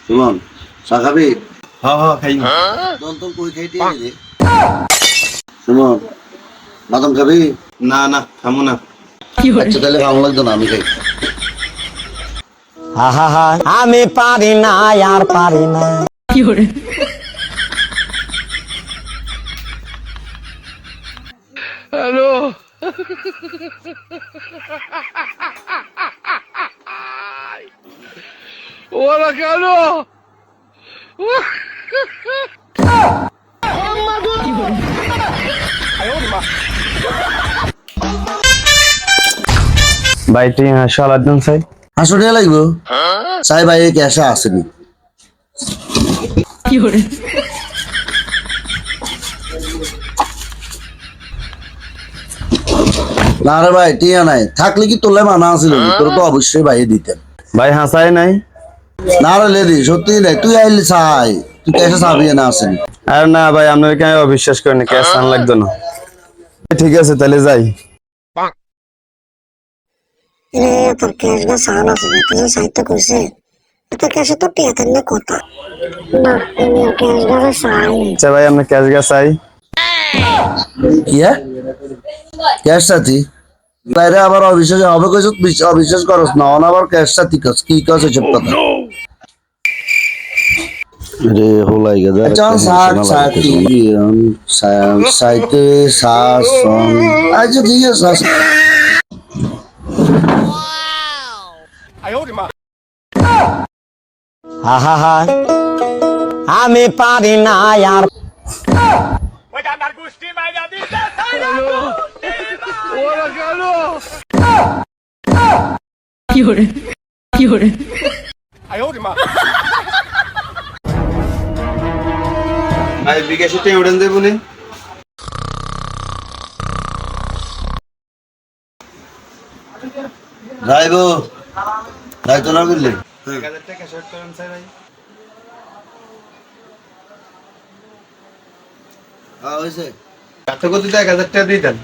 সুমন চা খাবি? খাই দল তো কই খাইতে রে সুমন, বাদাম খাবি? না না খামো না। আচ্ছা তাহলে ভালো লাগতো না, আমি খাই। আমি পারি না আর পারি না। হ্যালো ওরা কেন ভাই তুই সালাদ দিন চাই। 500 টাকা লাগবো? চাই ভাই ক্যাশে আসেনি। না রে ভাই টিয়া নাই, থাকলে কি তোলে মানা আছিল, তোর তো অবশ্যই ভাই দিতেন। ভাই হাসাই নাই। না রে লেদি সত্যি নাই, তুই আইলি চাই, তুই ক্যাশে চাবি না আসেনি। আর না ভাই আপনাকে আমি অবিশ্বাস করিনি, ক্যাশ আন লাগতো না। ঠিক আছে তাহলে যাই। তোর ক্যাশ গা সান আছে তুই সাহিত্য করছে তোর ক্যাশে তো টিয়াতেন না কথা না আমি ক্যাশ গা সাই আচ্ছা ভাই আপনি ক্যাশ গা চাই। কি ক্যাশ সাথী বাইরে আবার অবিশ্বাস হবে, কইছ অবিশ্বাস করস না, আবার ক্যাশ সাথী কস কি কস এসব কথা রে হোলাই গেদা। আচ্ছা সাথী সাইতে সাস আচ্ছা ঠিক আছে। আমি পারি না আর ওরা কেন ভাই বিকাশে তে উড়ান দেব নি। যাইবো যাইতো না বুঝলি? 1000 টাকা শর্ট করেন স্যার ভাই। হ্যাঁ হইছে। কত কত 1000 টাকা দিতেন।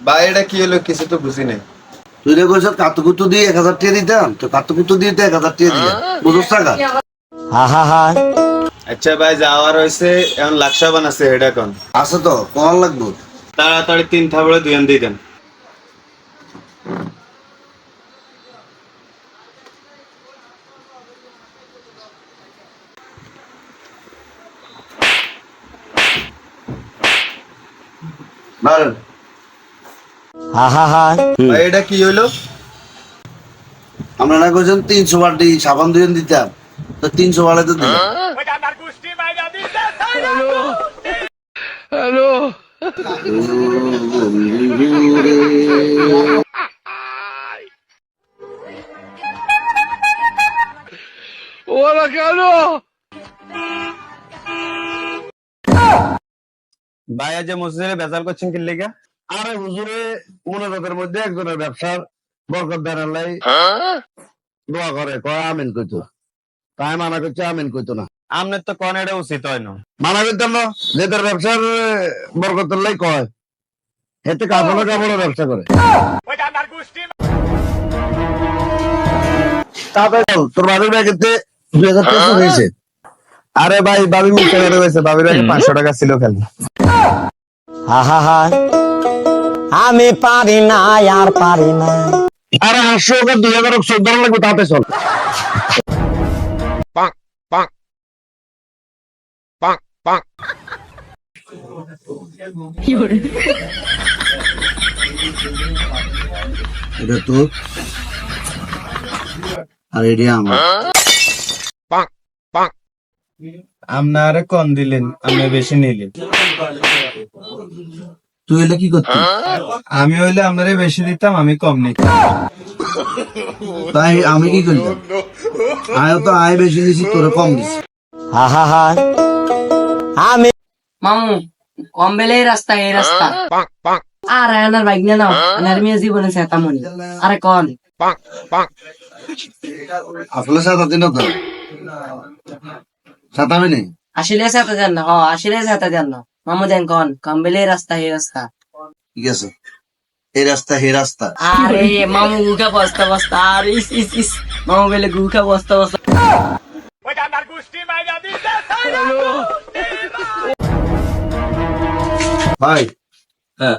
ভাই এটা কি হলো কিছু তো বুঝি নাই। তুই রে কইছ কাতুকুতু দিয়ে 1000 টাকা দিতাম, তো কাতুকুতু দিয়ে 1000 টাকা দিয়ে বুঝছ টাকা। আচ্ছা ভাই যাওয়ার হইছে এখন লাক্সা বানাছে এটা কোন আছে তো কমান লাগবো? তাড়াতাড়ি 3 থাবড়ে দুইন দিতেন। মারেন। ভাই এটা কি হইলো? আমরা না কইছেন 300 বাটি সাবান দুইন দিতাম, তো 300 বাড়াই তো দিলাম। হ্যালো ওরা কেন ভাই আজ মসজিদে বেজাল করছেন কি লেগা? আরে হুজুরে মুনাফাতের মধ্যে একজনের ব্যবসার বরকত দেওয়ার লাই দোয়া করে, কয় আমিন কইতো, তাই মানা করছে আমিন কইতো না। আমনের তো কোন এটা উচিত হয় না। মানা করতাম না, যে তার ব্যবসার বরকতের লাই কয়, এতে কাপড় কাপড় ব্যবসা করে। তাড়াতাড়ি বল, তোর বাবির ব্যাগেতে 2000 টাকা হয়েছে। আরে ভাই ভাবি মিথ্যা কথা কইছে, ভাবির আগে 500 টাকা ছিল খালি। আমি পারি না আর পারি না। আরে 800 টাকা 2000 14 লাগবে, তাতে চল। এটা তো আর এটি আমার। আপনারে কম দিলেন, আপনি বেশি নিলেন। তুই এলে কি করতি? আমি হইলে আপনারে বেশি দিতাম, আমি কম নিতাম। তাই আমি কি করতাম? আয় তো আয় বেশি দিছি, তোরে কম দিছি। আমি মামু কম বেলে এই রাস্তা আর আয়নার বাইক নিয়ে নাও আনার মেয়ে জীবনে চেতামনি আরে কন আসলে সাতাতি না তো সাতামি নেই। আসলে সাথে যান না আসলে সাথে যান না মামু দেন কম্বেলে রাস্তা এই রাস্তা ঠিক আছে, এই রাস্তা হে রাস্তা। আরে মামু গুখা বস্তা বস্তা আর ইস মামু বলে গুখা বস্তা বস্তা ভাই, হ্যাঁ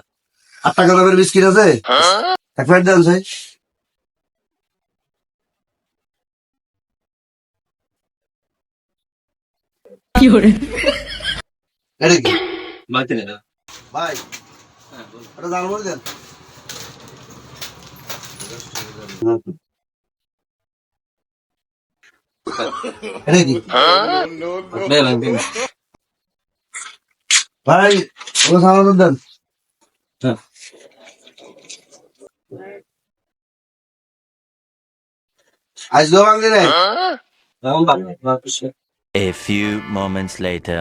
8 টাকা দামের বিস্কিট আছে? এক প্যাকেট দেন ভাই। এটা কি ভাই? ওটা জালমুড়ি দেন। এটা কি ভাই? ওটা সামান্য দেন। আজকেও ভাঙলি নাই? A few moments later.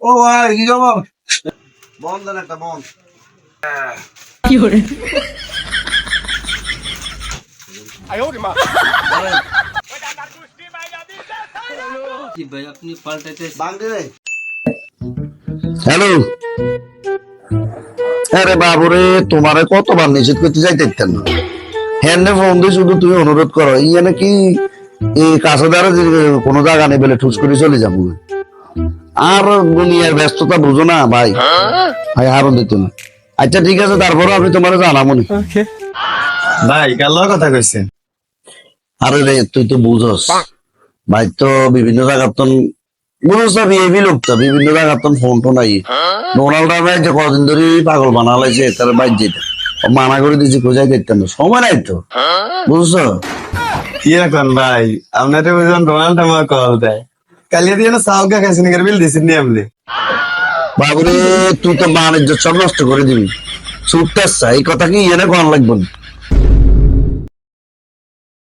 ও ভাই, কি খবর? বন দেন একটা, বন। ভাঙলি নাই? হ্যালো, আরে বাবুরে, তোমারে কতবার নিষেধ করতে যাইতে না। হ্যান্ডে ফোন দিয়ে শুধু তুমি অনুরোধ করো, ইয়ানে কি এই কাছে দ্বারা কোনো জায়গা নেই বলে ঠুস করে চলে যাবো। আর দুনিয়ার ব্যস্ততা বুঝো না ভাই, ভাই হারণ দিত না। আচ্ছা ঠিক আছে, তারপরে আমি তোমার জানাবো না। ভাই কাল কথা কইছেন। আরে রে, তুই তো বুঝস ভাই, তো বিভিন্ন জায়গার তো বুঝস না, বিএবি লোক তো বিভিন্ন জায়গার তো phone tone I. Donald Trump যে কদিন ধরে পাগল বানালাইছে, তার বাইর যেটা মানা করে দিয়েছি, খোঁজাই দেখতেন না, সময় নাই তো, বুঝছো? কি এখন ভাই আপনার বুঝলাম ডোনাল্ড ট্রাম্প কল দেয় কালিয়া দিয়ে না সাউকা খাইছেন বিল দিছেন নি আপনি? বাবুরে, তুই তো মানের সব নষ্ট করে দিবি। ছুটতে এই কথা কি এনে কোন লাগবে না।